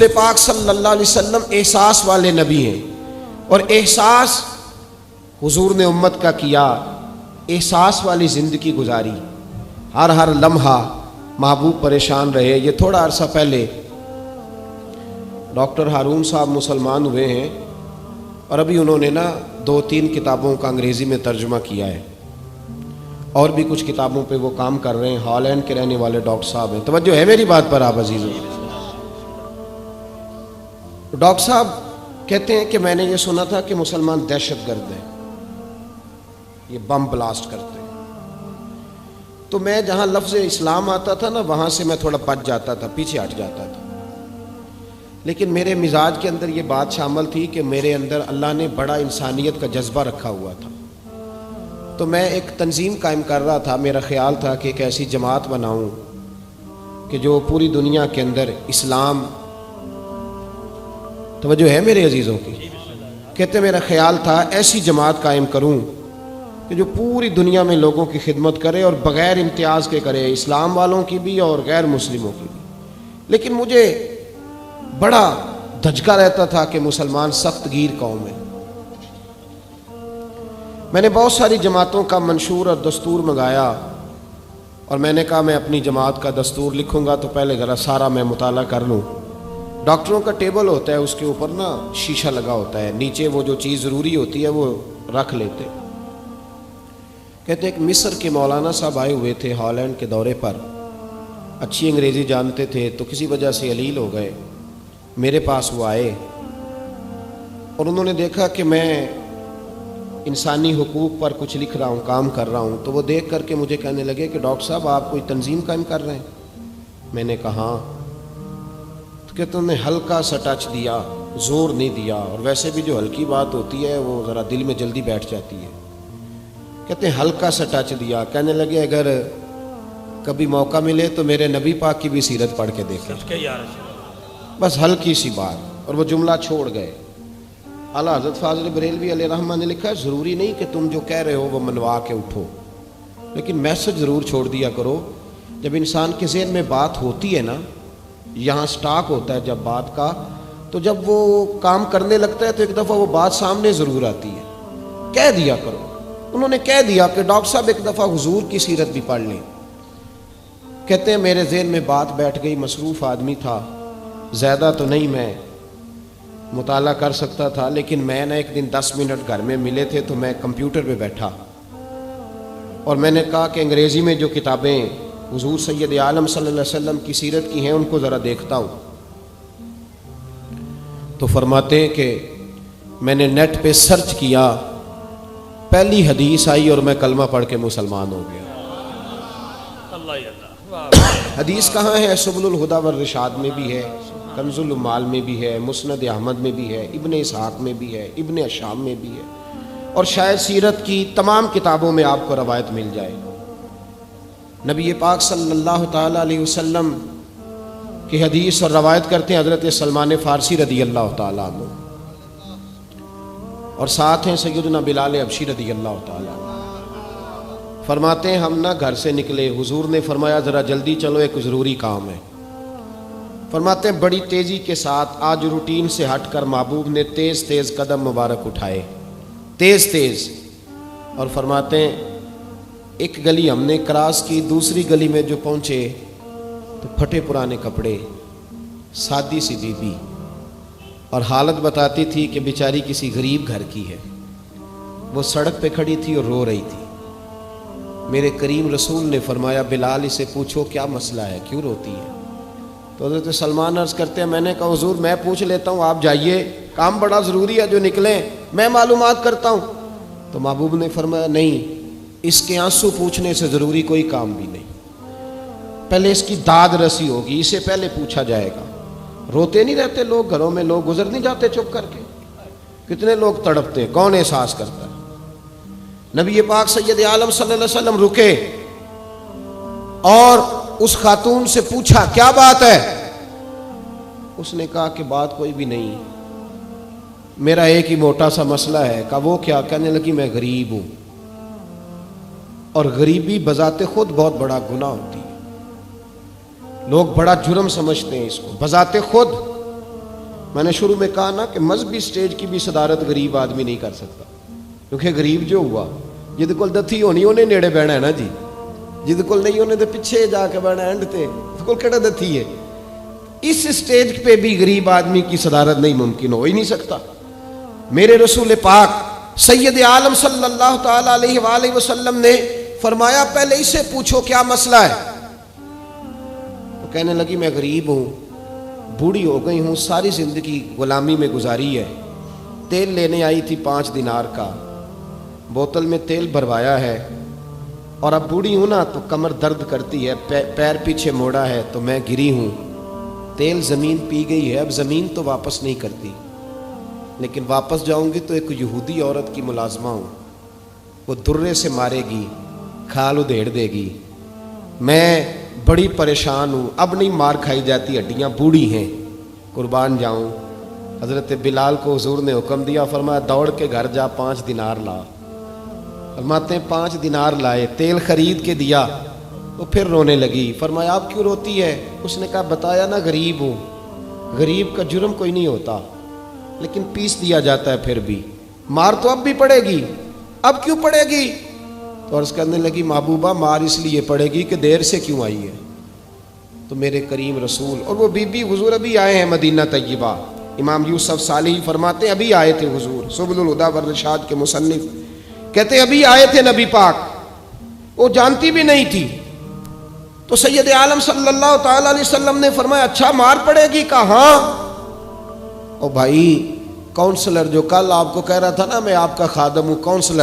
پاک صلی اللہ علیہ وسلم احساس والے نبی ہیں، اور احساس حضور نے امت کا کیا، احساس والی زندگی گزاری، ہر لمحہ محبوب پریشان رہے۔ یہ تھوڑا عرصہ پہلے ڈاکٹر ہارون صاحب مسلمان ہوئے ہیں، اور ابھی انہوں نے 2-3 کتابوں کا انگریزی میں ترجمہ کیا ہے، اور بھی کچھ کتابوں پہ وہ کام کر رہے ہیں۔ ہالینڈ کے رہنے والے ڈاکٹر صاحب ہیں۔ توجہ ہے میری بات پر آپ عزیزوں؟ ڈاکٹر صاحب کہتے ہیں کہ میں نے یہ سنا تھا کہ مسلمان دہشت گرد ہیں، یہ بم بلاسٹ کرتے ہیں۔ تو میں جہاں لفظ اسلام آتا تھا وہاں سے میں تھوڑا بچ جاتا تھا، پیچھے ہٹ جاتا تھا، لیکن میرے مزاج کے اندر یہ بات شامل تھی کہ میرے اندر اللہ نے بڑا انسانیت کا جذبہ رکھا ہوا تھا۔ تو میں ایک تنظیم قائم کر رہا تھا، میرا خیال تھا کہ ایک ایسی جماعت بناؤں کہ جو پوری دنیا کے اندر اسلام، توجہ ہے میرے عزیزوں کی، کہتے میرا خیال تھا ایسی جماعت قائم کروں کہ جو پوری دنیا میں لوگوں کی خدمت کرے اور بغیر امتیاز کے کرے، اسلام والوں کی بھی اور غیر مسلموں کی بھی۔ لیکن مجھے بڑا دھچکا رہتا تھا کہ مسلمان سخت گیر قوم ہے۔ میں نے بہت ساری جماعتوں کا منشور اور دستور منگایا، اور میں نے کہا میں اپنی جماعت کا دستور لکھوں گا تو پہلے ذرا سارا میں مطالعہ کر لوں۔ ڈاکٹروں کا ٹیبل ہوتا ہے، اس کے اوپر شیشہ لگا ہوتا ہے، نیچے وہ جو چیز ضروری ہوتی ہے وہ رکھ لیتے۔ کہتے ہیں کہ مصر کے مولانا صاحب آئے ہوئے تھے ہالینڈ کے دورے پر، اچھی انگریزی جانتے تھے، تو کسی وجہ سے علیل ہو گئے۔ میرے پاس وہ آئے اور انہوں نے دیکھا کہ میں انسانی حقوق پر کچھ لکھ رہا ہوں، کام کر رہا ہوں، تو وہ دیکھ کر کے مجھے کہنے لگے کہ ڈاکٹر صاحب آپ کوئی تنظیم قائم کر رہے ہیں؟ میں نے کہا ہاں۔ تو کہتے انہوں نے ہلکا سا ٹچ دیا، زور نہیں دیا، اور ویسے بھی جو ہلکی بات ہوتی ہے وہ ذرا دل میں جلدی بیٹھ جاتی ہے۔ کہتے ہیں ہلکا سا ٹچ دیا، کہنے لگے اگر کبھی موقع ملے تو میرے نبی پاک کی بھی سیرت پڑھ کے دیکھیں، بس ہلکی سی بات، اور وہ جملہ چھوڑ گئے۔ اعلیٰ حضرت فاضل بریلوی علیہ رحمہ نے لکھا ہے ضروری نہیں کہ تم جو کہہ رہے ہو وہ منوا کے اٹھو، لیکن میسج ضرور چھوڑ دیا کرو۔ جب انسان کے ذہن میں بات ہوتی ہے یہاں سٹاک ہوتا ہے جب بات کا، تو جب وہ کام کرنے لگتا ہے تو ایک دفعہ وہ بات سامنے ضرور آتی ہے۔ کہہ دیا کرو۔ انہوں نے کہہ دیا کہ ڈاکٹر صاحب ایک دفعہ حضور کی سیرت بھی پڑھ لیں۔ کہتے ہیں میرے ذہن میں بات بیٹھ گئی، مصروف آدمی تھا، زیادہ تو نہیں میں مطالعہ کر سکتا تھا، لیکن میں ایک دن 10 منٹ گھر میں ملے تھے تو میں کمپیوٹر پہ بیٹھا، اور میں نے کہا کہ انگریزی میں جو کتابیں حضور سید عالم صلی اللہ علیہ وسلم کی سیرت کی ہیں ان کو ذرا دیکھتا ہوں۔ تو فرماتے ہیں کہ میں نے نیٹ پہ سرچ کیا، پہلی حدیث آئی اور میں کلمہ پڑھ کے مسلمان ہو گیا۔ حدیث کہاں ہے؟ سبل الہدی والرشاد میں بھی ہے، کنز المال میں بھی ہے، مسند احمد میں بھی ہے، ابن اسحاق میں بھی ہے، ابن اشام میں بھی ہے، اور شاید سیرت کی تمام کتابوں میں آپ کو روایت مل جائے۔ نبی پاک صلی اللہ تعالیٰ علیہ وسلم کی حدیث اور روایت کرتے ہیں حضرت سلمان فارسی رضی اللہ تعالیٰ عنہ، اور ساتھ ہیں سیدنا بلال حبشی رضی اللہ تعالیٰ عنہ۔ فرماتے ہیں ہم گھر سے نکلے، حضور نے فرمایا ذرا جلدی چلو ایک ضروری کام ہے۔ فرماتے ہیں بڑی تیزی کے ساتھ آج روٹین سے ہٹ کر محبوب نے تیز تیز قدم مبارک اٹھائے، تیز تیز، اور فرماتے ہیں ایک گلی ہم نے کراس کی، دوسری گلی میں جو پہنچے تو پھٹے پرانے کپڑے، سادی سی بی بی، اور حالت بتاتی تھی کہ بیچاری کسی غریب گھر کی ہے۔ وہ سڑک پہ کھڑی تھی اور رو رہی تھی۔ میرے کریم رسول نے فرمایا بلال اسے پوچھو کیا مسئلہ ہے، کیوں روتی ہے؟ تو حضرت سلمان عرض کرتے ہیں میں نے کہا حضور میں پوچھ لیتا ہوں، آپ جائیے، کام بڑا ضروری ہے جو نکلیں، میں معلومات کرتا ہوں۔ تو محبوب نے فرمایا نہیں، اس کے آنسو پوچھنے سے ضروری کوئی کام بھی نہیں، پہلے اس کی داد رسی ہوگی، اسے پہلے پوچھا جائے گا۔ روتے نہیں رہتے لوگ گھروں میں، لوگ گزر نہیں جاتے چپ کر کے؟ کتنے لوگ تڑپتے، کون احساس کرتا ہے؟ نبی پاک سید عالم صلی اللہ علیہ وسلم رکے اور اس خاتون سے پوچھا کیا بات ہے؟ اس نے کہا کہ بات کوئی بھی نہیں، میرا ایک ہی موٹا سا مسئلہ ہے۔ کہا وہ کیا؟ کہنے لگی میں غریب ہوں، اور غریبی بذات خود بہت بڑا گناہ ہوتی ہے، لوگ بڑا جرم سمجھتے ہیں اس کو، بذات خود میں نے شروع میں کہا نا کہ مذہبی سٹیج کی بھی صدارت غریب آدمی نہیں کر سکتا، کیونکہ غریب جو ہوا جہد کول دتھی ہونی انہیں نیڑے بہنا ہے نا جی، جہد کول نہیں انہیں تو پیچھے جا کے بہنا اینڈ تے کول کہڑا دتھی ہے۔ اس سٹیج پہ بھی غریب آدمی کی صدارت نہیں ممکن ہو ہی نہیں سکتا۔ میرے رسول پاک سید عالم صلی اللہ تعالی علیہ وآلہ وسلم نے فرمایا پہلے اسے پوچھو کیا مسئلہ ہے۔ تو کہنے لگی میں غریب ہوں، بوڑھی ہو گئی ہوں، ساری زندگی غلامی میں گزاری ہے، تیل لینے آئی تھی 5 دینار کا، بوتل میں تیل بھروایا ہے، اور اب بوڑھی ہوں نا تو کمر درد کرتی ہے، پیر پیچھے موڑا ہے تو میں گری ہوں، تیل زمین پی گئی ہے، اب زمین تو واپس نہیں کرتی، لیکن واپس جاؤں گی تو ایک یہودی عورت کی ملازمہ ہوں، وہ درے سے مارے گی، کھال ادھیڑ دے گی، میں بڑی پریشان ہوں، اب نہیں مار کھائی جاتی، ہڈیاں بوڑھی ہیں، قربان جاؤں۔ حضرت بلال کو حضور نے حکم دیا، فرمایا دوڑ کے گھر جا 5 دینار لا۔ فرماتے ہیں 5 دینار لائے، تیل خرید کے دیا، وہ پھر رونے لگی۔ فرمایا آپ کیوں روتی ہے؟ اس نے کہا بتایا نا غریب ہوں، غریب کا جرم کوئی نہیں ہوتا، لیکن پیس دیا جاتا ہے، پھر بھی مار تو اب بھی پڑے گی، اب کیوں پڑے گی؟ تو عرض کرنے لگی محبوبہ مار اس لیے پڑے گی کہ دیر سے کیوں آئی ہے۔ تو میرے کریم رسول اور وہ بی بی حضور ابھی آئے ہیں مدینہ طیبہ، امام یوسف صالحی فرماتے ہیں ابھی آئے تھے حضور، سبل الہدی والرشاد کے مصنف کہتے ہیں ابھی آئے تھے نبی پاک، وہ جانتی بھی نہیں تھی۔ تو سید عالم صلی اللہ تعالی علیہ وسلم نے فرمایا اچھا مار پڑے گی؟ کہا ہاں۔ او بھائی کونسلر جو کل آپ کو کہہ رہا تھا نا میں آپ کا خادم ہوں، کونسلر